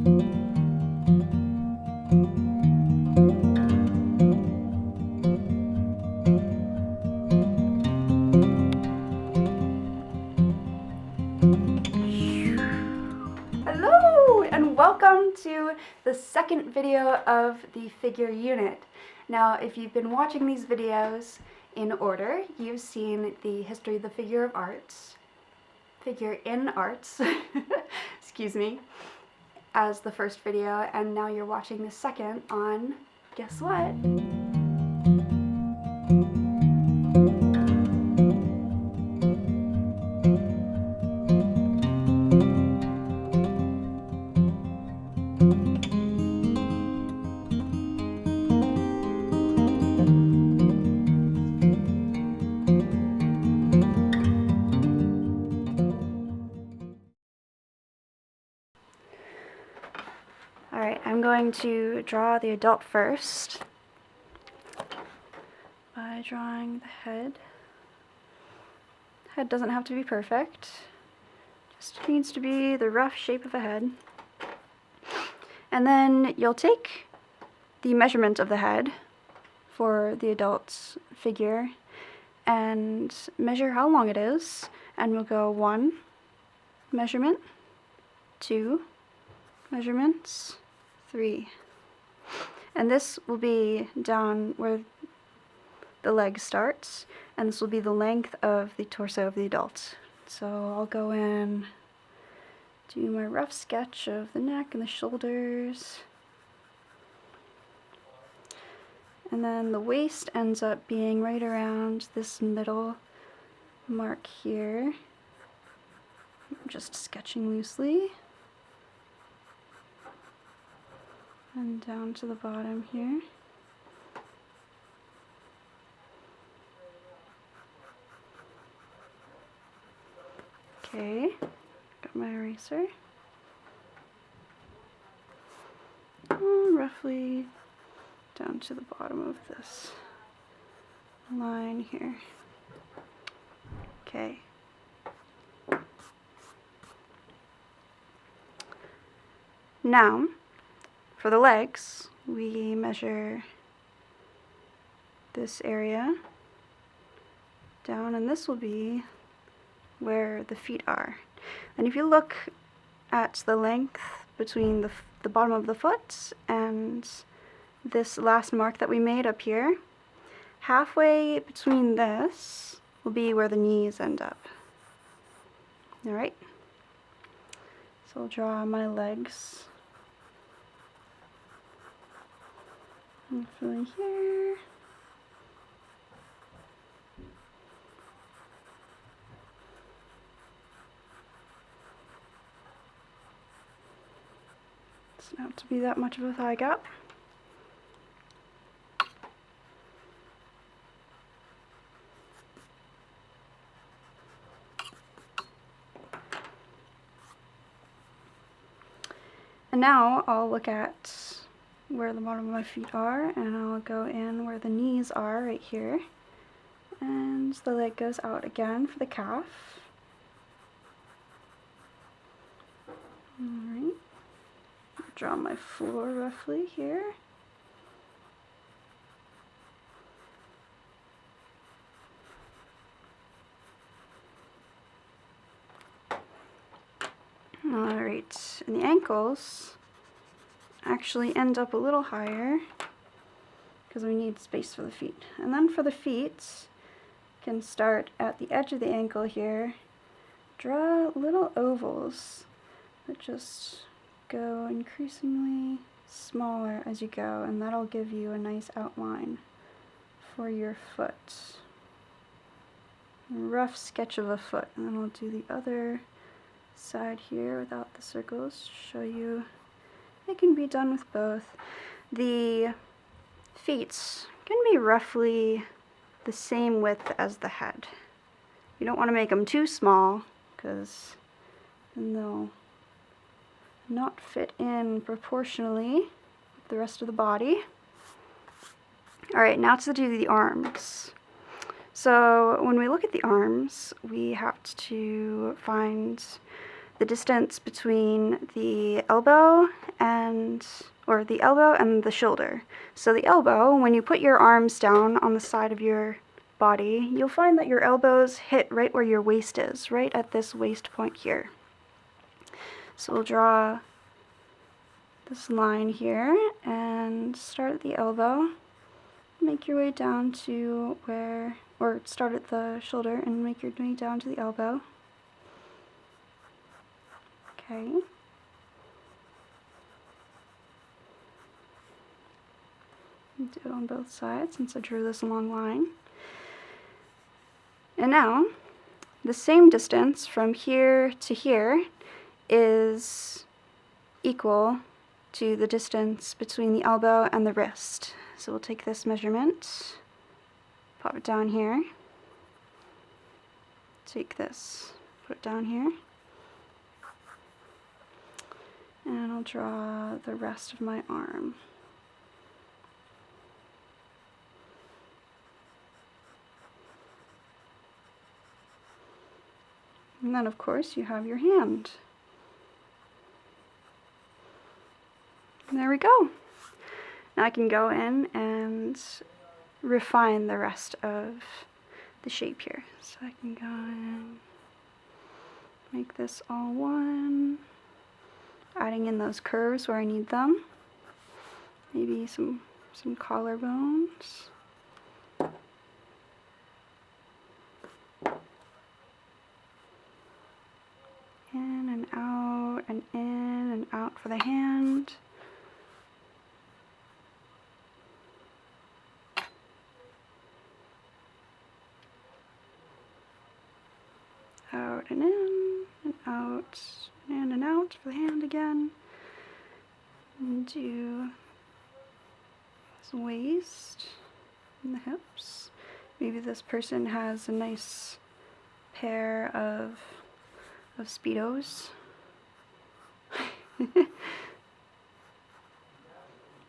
Hello and welcome to the second video of the figure unit. Now, if you've been watching these videos in order, you've seen the history of the figure in arts, excuse me, as the first video, and now you're watching the second on, guess what? Alright, I'm going to draw the adult first by drawing the head. Head doesn't have to be perfect, just needs to be the rough shape of a head. And then you'll take the measurement of the head for the adult's figure and measure how long it is, and we'll go 1 measurement, 2 measurements, 3. And this will be down where the leg starts, and this will be the length of the torso of the adult. So I'll go in, do my rough sketch of the neck and the shoulders. And then the waist ends up being right around this middle mark here. I'm just sketching loosely. And down to the bottom here. Okay, got my eraser. Roughly down to the bottom of this line here. Okay. Now, for the legs, we measure this area down, and this will be where the feet are. And if you look at the length between the bottom of the foot and this last mark that we made up here, halfway between this will be where the knees end up. Alright, so I'll draw my legs roughly here. Doesn't have to be that much of a thigh gap. And now I'll look at where the bottom of my feet are, and I'll go in where the knees are, right here. And the leg goes out again for the calf. Alright. Draw my floor roughly here. Alright, and the ankles actually end up a little higher because we need space for the feet. And then for the feet, you can start at the edge of the ankle here, draw little ovals that just go increasingly smaller as you go, and that'll give you a nice outline for your foot. A rough sketch of a foot, and then I'll do the other side here without the circles to show you it can be done with both. The feet can be roughly the same width as the head. You don't want to make them too small because then they'll not fit in proportionally with the rest of the body. Alright, now to do the arms. So when we look at the arms, we have to find the distance between the elbow or the elbow and the shoulder. So the elbow, when you put your arms down on the side of your body, you'll find that your elbows hit right where your waist is, right at this waist point here. So we'll draw this line here and start at the elbow, make your way down to where, or start at the shoulder and make your way down to the elbow. Okay. Do it on both sides since I drew this long line. And now, the same distance from here to here is equal to the distance between the elbow and the wrist. So we'll take this measurement, pop it down here, take this, put it down here, and I'll draw the rest of my arm. And then, of course, you have your hand. And there we go. Now I can go in and refine the rest of the shape here. So I can go in, make this all one, adding in those curves where I need them. Maybe some collarbones. In and out, and in and out for the hand. Out and in, and out, in and out for the hand again. And do his waist and the hips. Maybe this person has a nice pair of Speedos.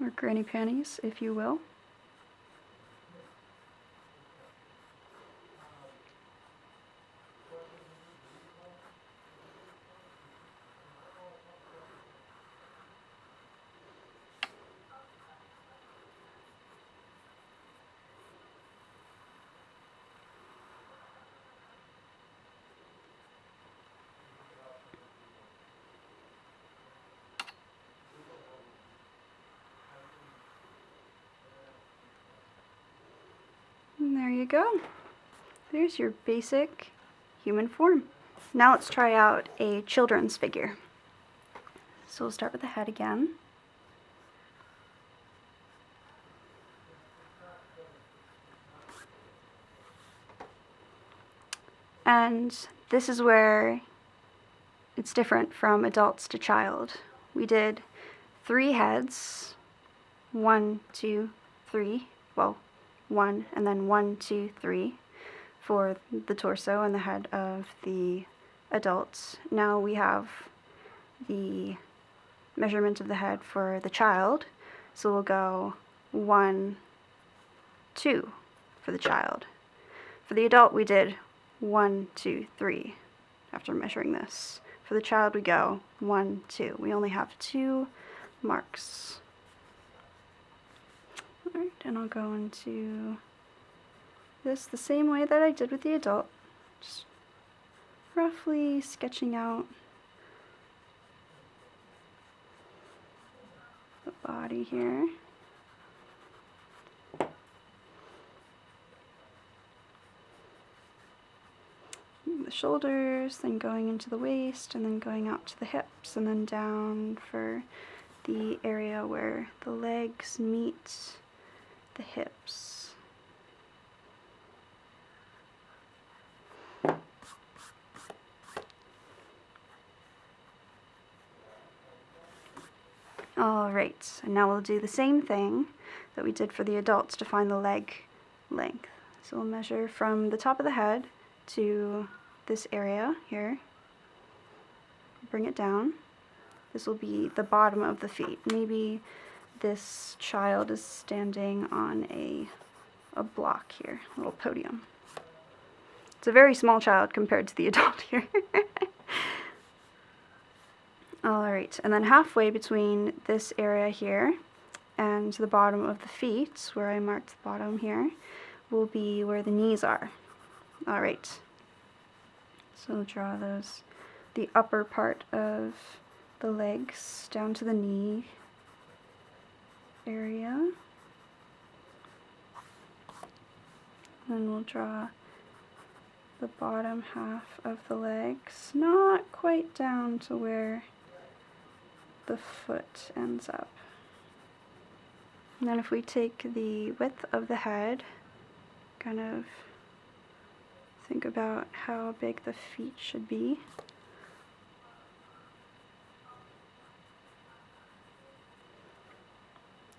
Or granny panties, if you will. And there you go. There's your basic human form. Now let's try out a children's figure. So we'll start with the head again. And this is where it's different from adults to child. We did 3 heads, 1, 2, 3, well, 1 and then 1, 2, 3 for the torso and the head of the adults. Now we have the measurement of the head for the child, so we'll go 1, 2 for the child. For the adult we did 1, 2, 3 after measuring this. For the child we go 1, 2. We only have 2 marks. Alright, and I'll go into this the same way that I did with the adult, just roughly sketching out the body here. The shoulders, then going into the waist, and then going out to the hips, and then down for the area where the legs meet the hips. Alright, and now we'll do the same thing that we did for the adults to find the leg length. So we'll measure from the top of the head to this area here, bring it down. This will be the bottom of the feet. Maybe this child is standing on a block here, a little podium. It's a very small child compared to the adult here. Alright, and then halfway between this area here and the bottom of the feet, where I marked the bottom here, will be where the knees are. Alright, so we'll draw those, the upper part of the legs down to the knee area. Then we'll draw the bottom half of the legs, not quite down to where the foot ends up. And then if we take the width of the head, kind of think about how big the feet should be.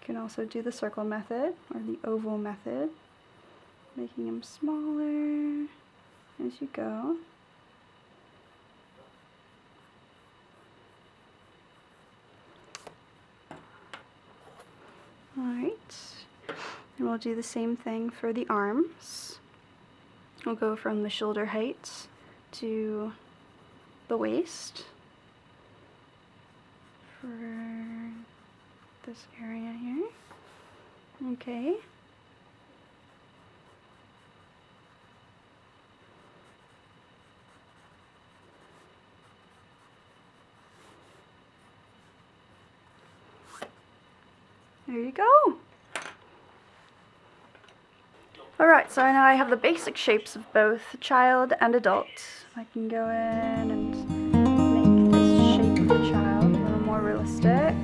You can also do the circle method or the oval method, making them smaller as you go. Alright, and we'll do the same thing for the arms. We'll go from the shoulder height to the waist for this area here. Okay. There you go. Alright, so now I have the basic shapes of both child and adult. I can go in and make this shape of the child a little more realistic.